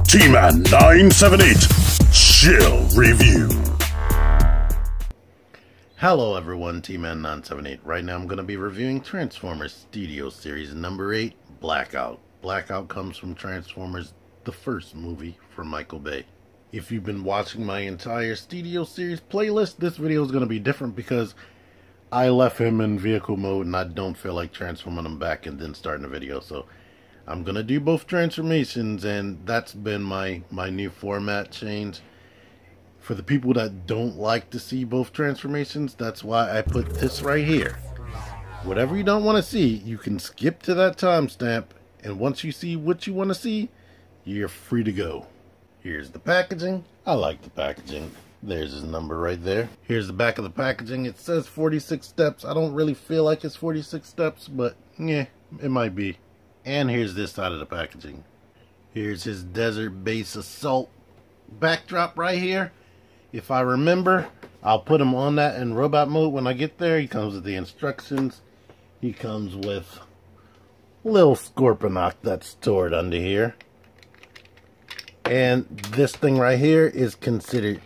T-Man 978 Chill Review. Hello everyone, T-Man 978. Right now I'm going to be reviewing Transformers Studio Series number 8, Blackout. Blackout comes from Transformers, the first movie from Michael Bay. If you've been watching my entire Studio Series playlist, this video is going to be different because I left him in vehicle mode and I don't feel like transforming him back and then starting the video. So I'm going to do both transformations, and that's been my new format change. For the people that don't like to see both transformations, that's why I put this right here. Whatever you don't want to see, you can skip to that timestamp, and once you see what you want to see, you're free to go. Here's the packaging. I like the packaging. There's his number right there. Here's the back of the packaging. It says 46 steps. I don't really feel like it's 46 steps, but yeah, it might be. And here's this side of the packaging. Here's his Desert Base Assault backdrop right here. If I remember, I'll put him on that in robot mode when I get there. He comes with the instructions. He comes with a little Scorponok that's stored under here. And this thing right here is considered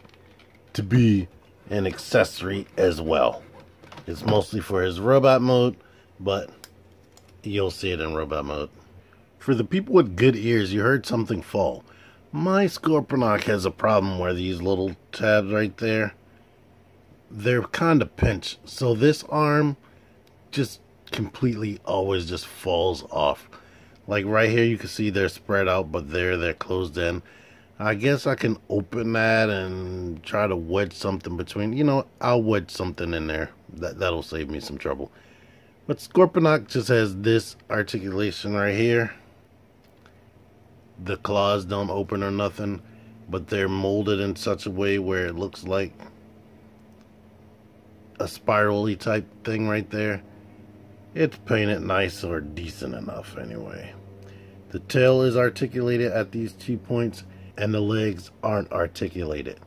to be an accessory as well. It's mostly for his robot mode, but you'll see it in robot mode. For the people with good ears, you heard something fall. My Scorponok has a problem where these little tabs right there, they're kind of pinched. So this arm just completely always just falls off. Like right here, you can see they're spread out, but they're closed in. I guess I can open that and try to wedge something between. You know, I'll wedge something in there. That'll save me some trouble. But Scorponok just has this articulation right here. The claws don't open or nothing, but they're molded in such a way where it looks like a spirally type thing right there. It's painted nice or decent enough anyway. The tail is articulated at these 2 points, and the legs aren't articulated.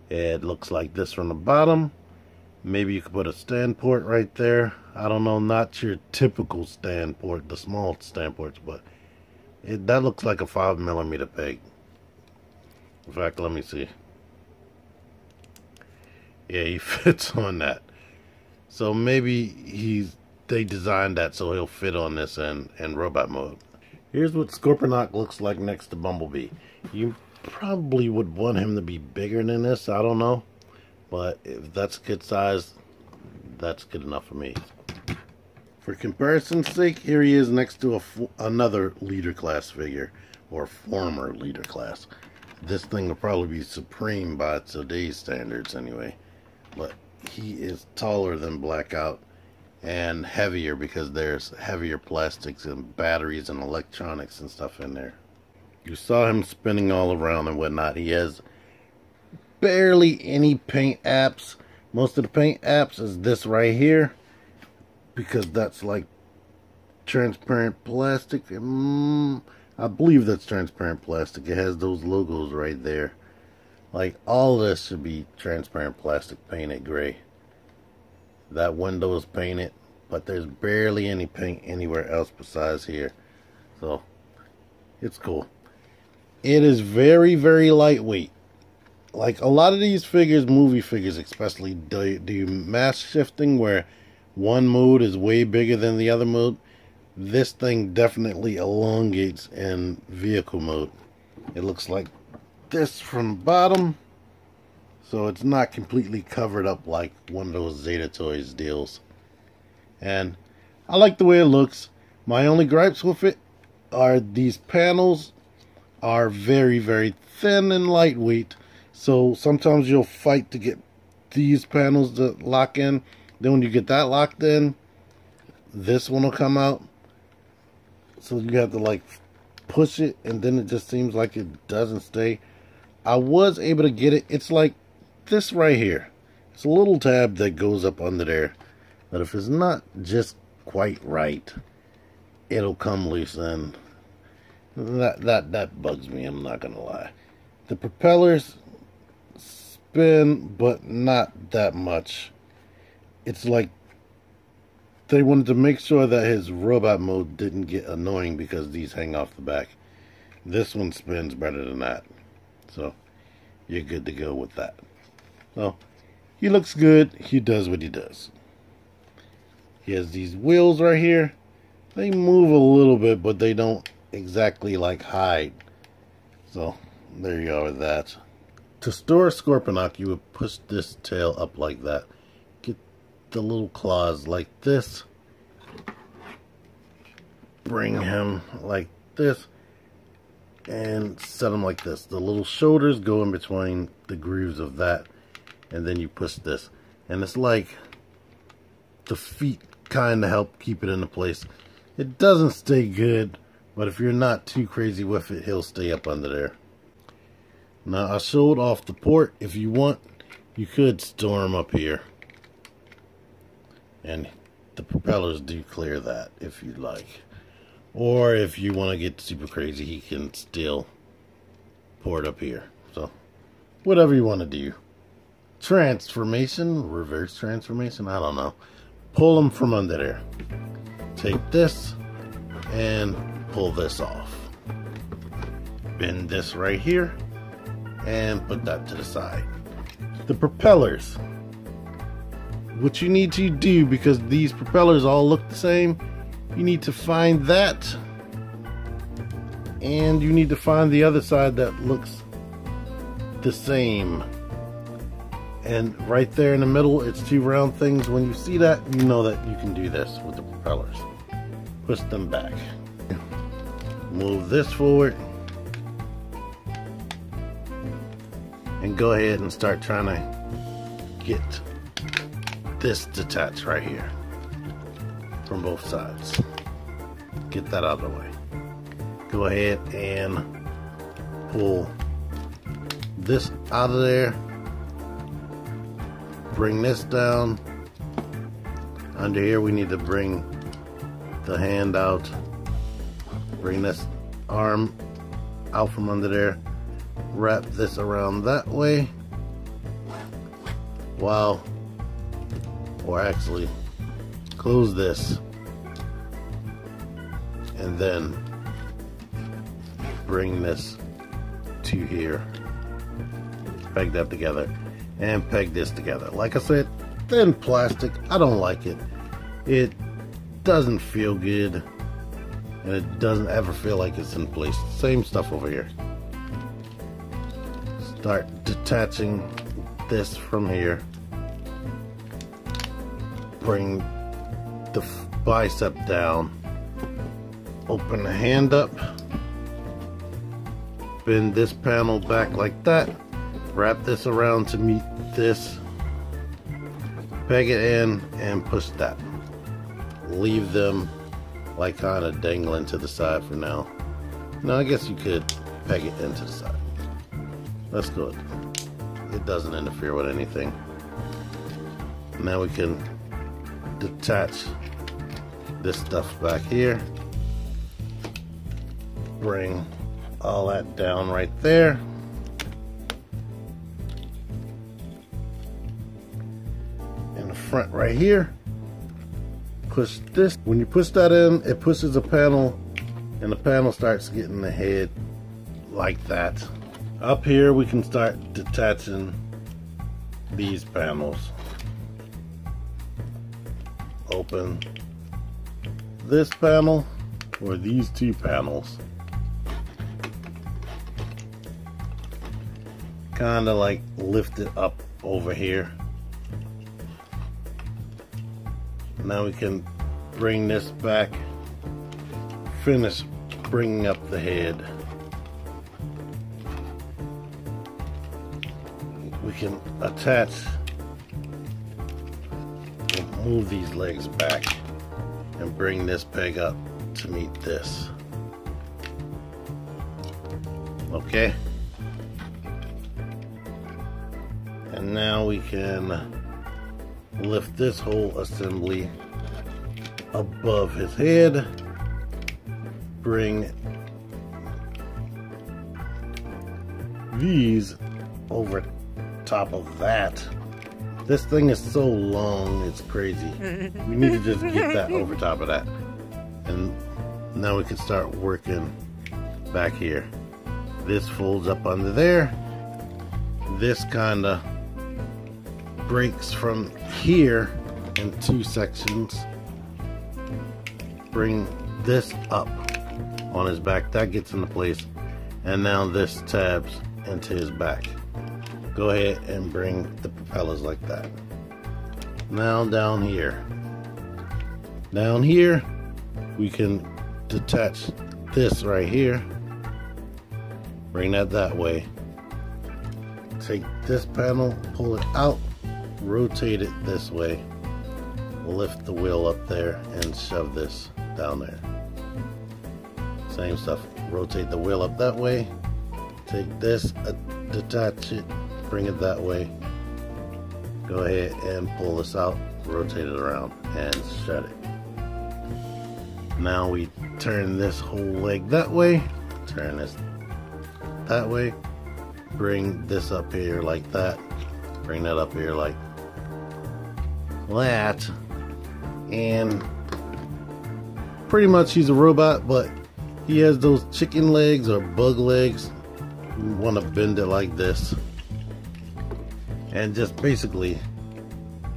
It looks like this from the bottom. Maybe you could put a stand port right there. I don't know, not your typical stand port, the small stand ports, but that looks like a 5mm peg. In fact, let me see. Yeah, he fits on that. So maybe they designed that so he'll fit on this in robot mode. Here's what Scorponok looks like next to Bumblebee. You probably would want him to be bigger than this, I don't know. But if that's good size, that's good enough for me. For comparison's sake, here he is next to another leader class figure, or former leader class. This thing will probably be supreme by today's standards anyway. But he is taller than Blackout and heavier because there's heavier plastics and batteries and electronics and stuff in there. You saw him spinning all around and whatnot. He has barely any paint apps. Most of the paint apps is this right here, because that's like transparent plastic. I believe that's transparent plastic. It has those logos right there. Like all this should be transparent plastic painted gray. That window is painted, but there's barely any paint anywhere else besides here. So it's cool. It is very, very lightweight. Like a lot of these figures, movie figures especially, do mass shifting where one mode is way bigger than the other mode. This thing definitely elongates in vehicle mode. It looks like this from the bottom, so it's not completely covered up like one of those Zeta Toys deals. And I like the way it looks. My only gripes with it are these panels are very, very thin and lightweight. So sometimes you'll fight to get these panels to lock in. Then when you get that locked in, this one will come out. So you have to like push it, and then it just seems like it doesn't stay. I was able to get it. It's like this right here. It's a little tab that goes up under there. But if it's not just quite right, it'll come loose, and that bugs me, I'm not gonna lie. The propellers spin, but not that much. It's like they wanted to make sure that his robot mode didn't get annoying because these hang off the back. This one spins better than that. So you're good to go with that. So he looks good. He does what he does. He has these wheels right here. They move a little bit, but they don't exactly like hide. So there you go with that. To store a Scorponok, you would push this tail up like that. Get the little claws like this. Bring him like this. And set him like this. The little shoulders go in between the grooves of that. And then you push this. And it's like the feet kind of help keep it into place. It doesn't stay good, but if you're not too crazy with it, he'll stay up under there. Now, I showed off the port. If you want, you could store him up here. And the propellers do clear that if you'd like. Or if you want to get super crazy, he can still port up here. So, whatever you want to do. Transformation, reverse transformation, I don't know. Pull him from under there. Take this and pull this off. Bend this right here and put that to the side. The propellers. What you need to do, because these propellers all look the same, you need to find that, and you need to find the other side that looks the same. And right there in the middle, it's two round things. When you see that, you know that you can do this with the propellers. Push them back. Move this forward. And go ahead and start trying to get this detached right here from both sides. Get that out of the way. Go ahead and pull this out of there. Bring this down. Under here we need to bring the hand out. Bring this arm out from under there. Wrap this around that way. Or actually close this. And then bring this to here. Peg that together. And peg this together. Like I said, thin plastic. I don't like it. It doesn't feel good. And it doesn't ever feel like it's in place. Same stuff over here. Start detaching this from here. Bring the bicep down. Open the hand up. Bend this panel back like that. Wrap this around to meet this. Peg it in and push that. Leave them like kind of dangling to the side for now. Now I guess you could peg it into the side. That's good. It doesn't interfere with anything. Now we can detach this stuff back here. Bring all that down right there. In the front right here. Push this. When you push that in, it pushes a panel, and the panel starts getting the head like that. Up here we can start detaching these panels. Open this panel, or these two panels. Kind of like lift it up over here. Now we can bring this back, finish bringing up the head. We can attach, move these legs back, and bring this peg up to meet this. Okay? And now we can lift this whole assembly above his head. Bring these over top of that. This thing is so long, it's crazy. We need to just get that over top of that. And now we can start working back here. This folds up under there. This kind of breaks from here in two sections. Bring this up on his back. That gets into place. And now this tabs into his back. Go ahead and bring the propellers like that. Now down here. Down here, we can detach this right here. Bring that way. Take this panel, pull it out, rotate it this way. Lift the wheel up there and shove this down there. Same stuff. Rotate the wheel up that way. Take this, detach it, bring it that way. Go ahead and pull this out, rotate it around, and shut it. Now we turn this whole leg that way, turn this that way, bring this up here like that, bring that up here like that, and pretty much he's a robot, but he has those chicken legs or bug legs. You want to bend it like this and just basically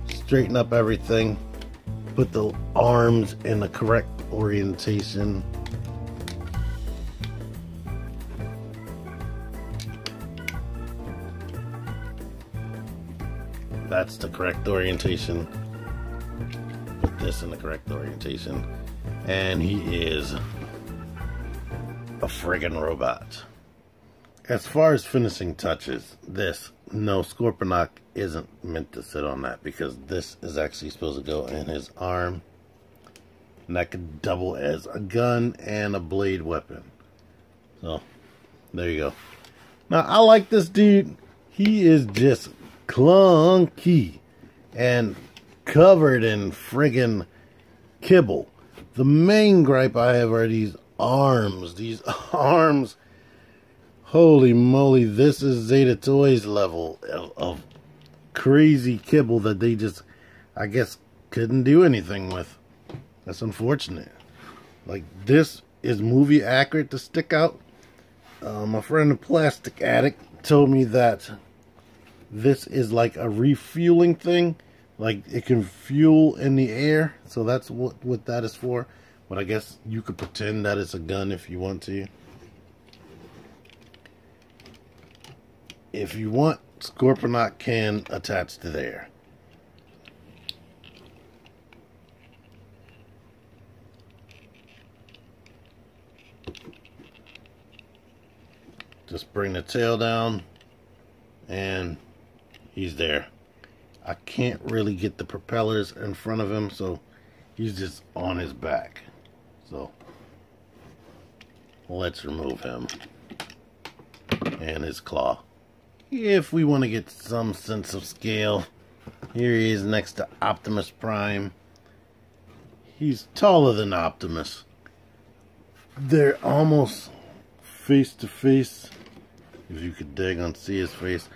straighten up everything, put the arms in the correct orientation. That's the correct orientation. Put this in the correct orientation, and he is a friggin' robot. As far as finishing touches, no, Scorponok isn't meant to sit on that, because this is actually supposed to go in his arm, and that could double as a gun and a blade weapon. So there you go. Now I like this dude. He is just clunky and covered in friggin' kibble. The main gripe I have are these arms. These arms, holy moly, this is Zeta Toys level of crazy kibble that they just, I guess, couldn't do anything with. That's unfortunate. Like, this is movie accurate to stick out. My friend the Plastic Addict told me that this is like a refueling thing. Like, it can fuel in the air, so that's what that is for. But I guess you could pretend that it's a gun if you want to. If you want, Scorponok can attach to there. Just bring the tail down, and he's there. I can't really get the propellers in front of him, so he's just on his back. So let's remove him and his claw. If we want to get some sense of scale, here he is next to Optimus Prime. He's taller than Optimus. They're almost face to face, if you could daggone see his face.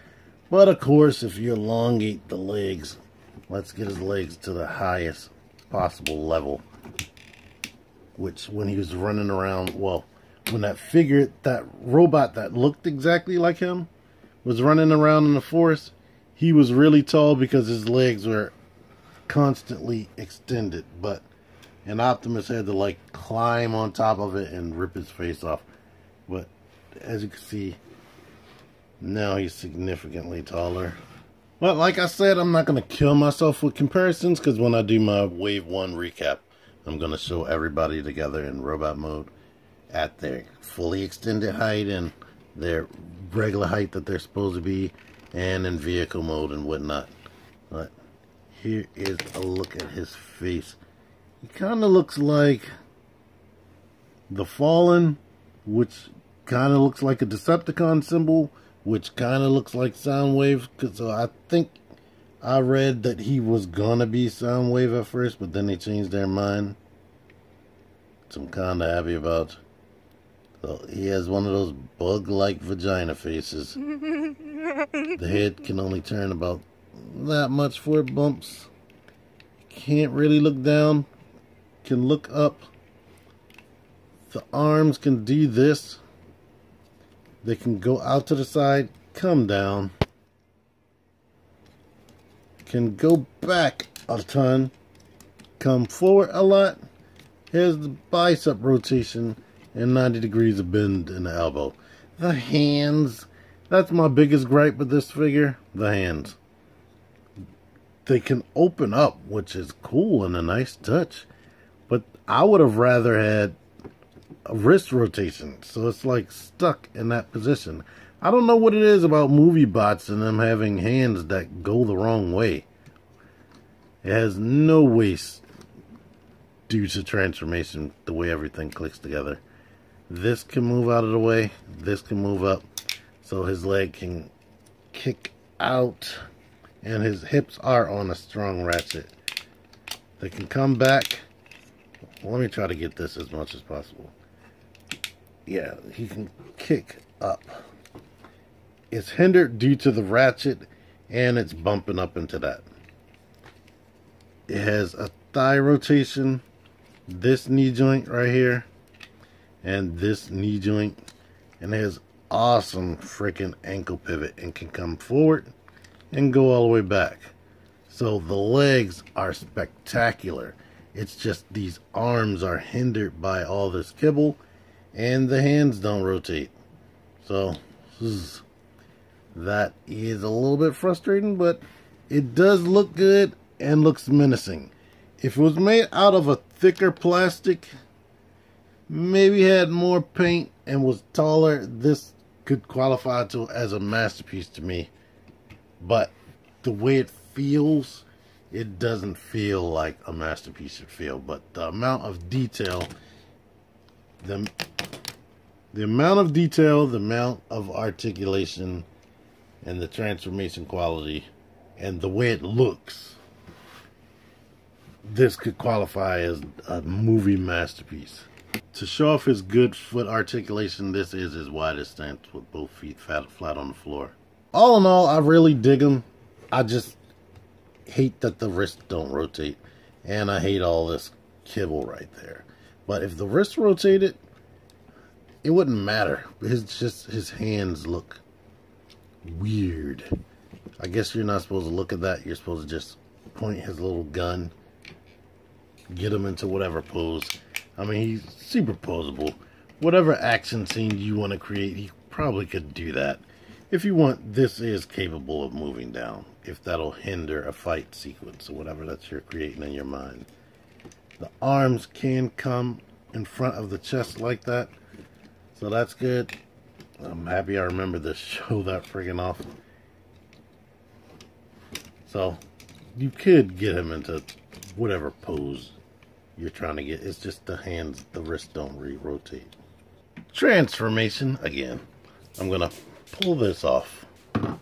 But of course, if you elongate the legs, let's get his legs to the highest possible level. Which, when he was running around, well, when that robot that looked exactly like him was running around in the forest, he was really tall because his legs were constantly extended. And Optimus had to like climb on top of it and rip his face off. But as you can see, now he's significantly taller. But like I said, I'm not going to kill myself with comparisons, because when I do my Wave 1 recap, I'm going to show everybody together in robot mode at their fully extended height and their regular height that they're supposed to be, and in vehicle mode and whatnot. But here is a look at his face. He kind of looks like the Fallen, which kind of looks like a Decepticon symbol, which kind of looks like Soundwave. So I think I read that he was gonna be Soundwave at first, but then they changed their mind. Which I'm kind of happy about. So he has one of those bug-like vagina faces. The head can only turn about that much for it bumps. Can't really look down. Can look up. The arms can do this. They can go out to the side, come down, can go back a ton, come forward a lot. Here's the bicep rotation and 90 degrees of bend in the elbow. The hands, that's my biggest gripe with this figure, the hands. They can open up, which is cool and a nice touch, but I would have rather had a wrist rotation, so it's like stuck in that position. I don't know what it is about movie bots and them having hands that go the wrong way. It has no waist due to transformation, the way everything clicks together. This can move out of the way, this can move up, so his leg can kick out, and his hips are on a strong ratchet. They can come back. Let me try to get this as much as possible. Yeah, he can kick up. It's hindered due to the ratchet, and it's bumping up into that. It has a thigh rotation, this knee joint right here, and this knee joint, and it has awesome freaking ankle pivot and can come forward and go all the way back. So the legs are spectacular. It's just these arms are hindered by all this kibble, and the hands don't rotate. So that is a little bit frustrating, but it does look good and looks menacing. If it was made out of a thicker plastic, maybe had more paint and was taller, this could qualify as a masterpiece to me. But the way it feels, it doesn't feel like a masterpiece should feel. But the amount of detail, the amount of detail, the amount of articulation, and the transformation quality, and the way it looks, this could qualify as a movie masterpiece. To show off his good foot articulation, this is his widest stance with both feet flat on the floor. All in all, I really dig him. I just hate that the wrists don't rotate, and I hate all this kibble right there. But if the wrist rotated, it wouldn't matter. His hands look weird. I guess you're not supposed to look at that. You're supposed to just point his little gun, get him into whatever pose. I mean, he's super posable. Whatever action scene you want to create, he probably could do that. If you want, this is capable of moving down, if that'll hinder a fight sequence or whatever that you're creating in your mind. The arms can come in front of the chest like that, so that's good. I'm happy I remember to show that friggin' off. So, you could get him into whatever pose you're trying to get. It's just the hands, the wrists don't re-rotate. Transformation, again. I'm going to pull this off,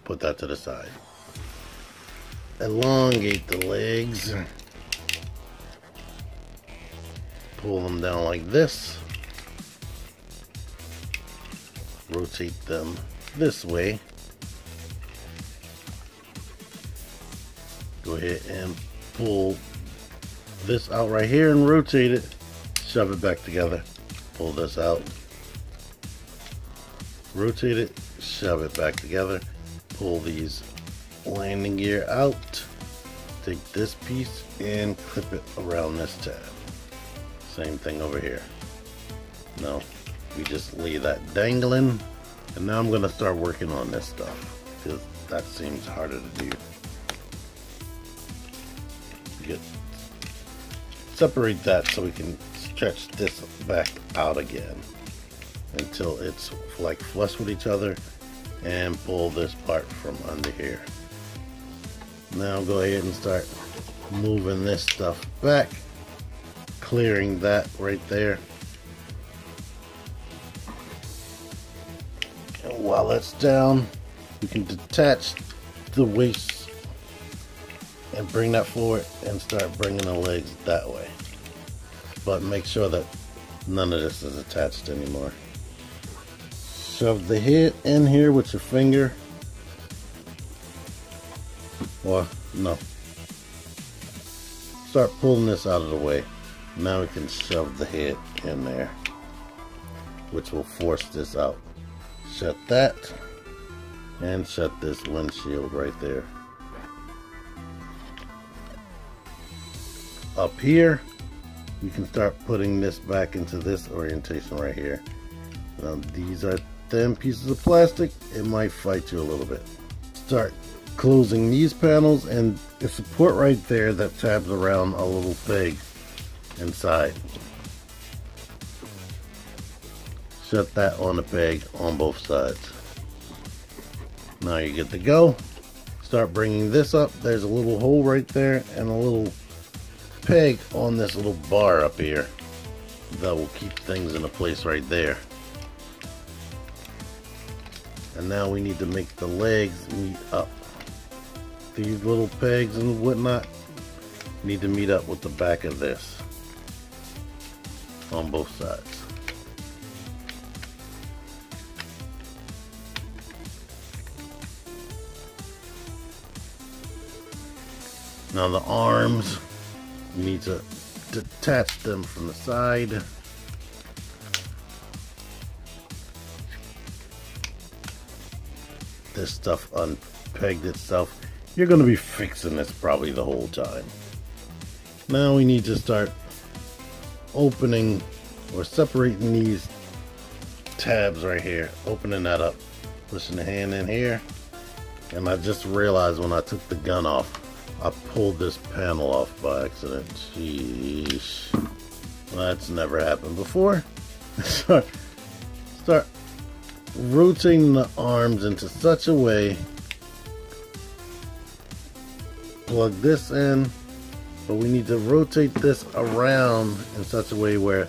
put that to the side. Elongate the legs. Pull them down like this. Rotate them this way. Go ahead and pull this out right here and rotate it. Shove it back together. Pull this out. Rotate it. Shove it back together. Pull these landing gear out. Take this piece and clip it around this tab. Same thing over here. No, we just leave that dangling. And now I'm going to start working on this stuff, because that seems harder to do. Separate that so we can stretch this back out again until it's like flush with each other, and pull this part from under here. Now go ahead and start moving this stuff back, clearing that right there. And while that's down, we can detach the waist and bring that forward and start bringing the legs that way. But make sure that none of this is attached anymore. Shove the head in here with your finger. Or, no. Start pulling this out of the way. Now we can shove the head in there, which will force this out. Shut that. And shut this windshield right there. Up here, you can start putting this back into this orientation right here. Now these are thin pieces of plastic. It might fight you a little bit. Start closing these panels, and the support right there that tabs around a little peg inside. Shut that on the peg on both sides. Now you're good to go. Start bringing this up. There's a little hole right there and a little peg on this little bar up here that will keep things in a place right there. And now we need to make the legs meet up. These little pegs and whatnot need to meet up with the back of this on both sides. Now the arms, you need to detach them from the side. This stuff unpegged itself. You're going to be fixing this probably the whole time. Now we need to start opening or separating these tabs right here. Opening that up, pushing the hand in here. And I just realized when I took the gun off, I pulled this panel off by accident. Sheesh. That's never happened before. Start rotating the arms into such a way. Plug this in, but we need to rotate this around in such a way where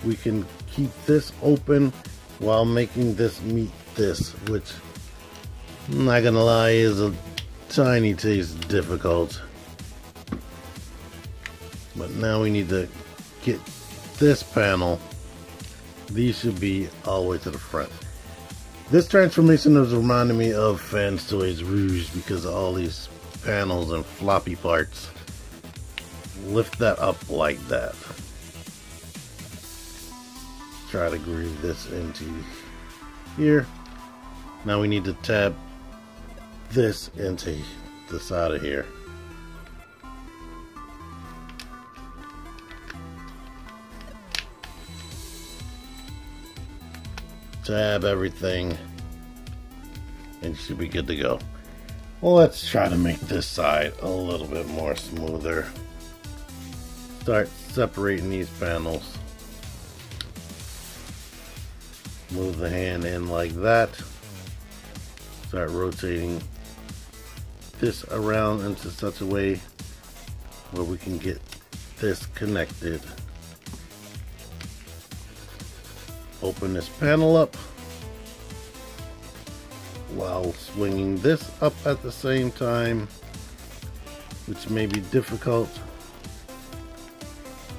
we can keep this open while making this meet this, which I'm not gonna lie is a tiny taste difficult. But now we need to get this panel. These should be all the way to the front. This transformation is reminding me of Fans Toys Rouge because of all these panels and floppy parts. Lift that up like that. Try to groove this into here. Now we need to tab this into the side of here. Tab everything and you should be good to go. Well, let's try to make this side a little bit more smoother. Start separating these panels. Move the hand in like that. Start rotating this around into such a way where we can get this connected. Open this panel up while swinging this up at the same time, which may be difficult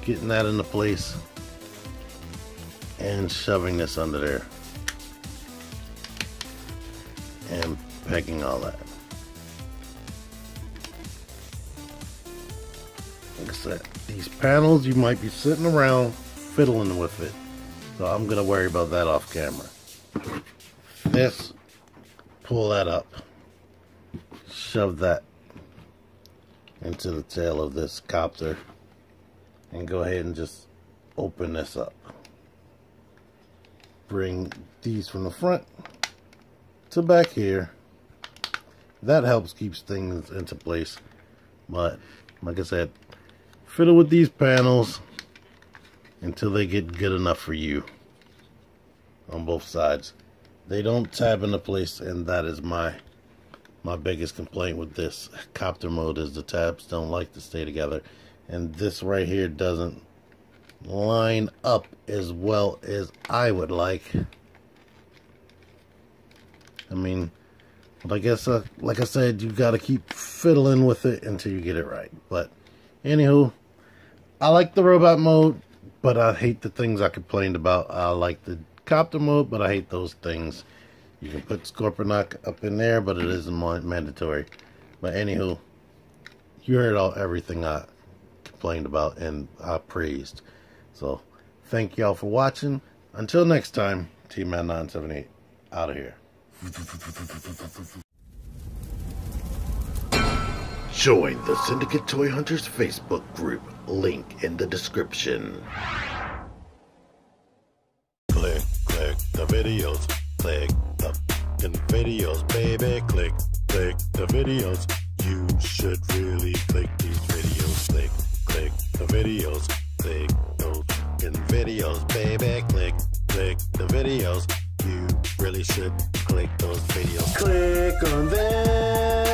getting that into place and shoving this under there and pegging all that. Like I said, these panels you might be sitting around fiddling with it, so I'm gonna worry about that off camera. This, pull that up, shove that into the tail of this copter, and go ahead and just open this up. Bring these from the front to back here. That helps keeps things into place. But like I said, fiddle with these panels until they get good enough for you on both sides. They don't tab into place, and that is my biggest complaint with this copter mode is the tabs don't like to stay together, and this right here doesn't line up as well as I would like. I mean, but I guess like I said, you got to keep fiddling with it until you get it right. But anywho, I like the robot mode, but I hate the things I complained about. I like the copter mode, but I hate those things. You can put Scorponok up in there, but it isn't mandatory. But anywho, you heard everything I complained about and I praised. So thank y'all for watching. Until next time, T-Man 978 Out of here. Join the Syndicate Toy Hunters Facebook group. Link in the description. Click the videos. Click the videos, baby. Click the videos. You should really click these videos. Click the videos. Click those videos, baby. Click the videos. You really should click those videos. Click on them.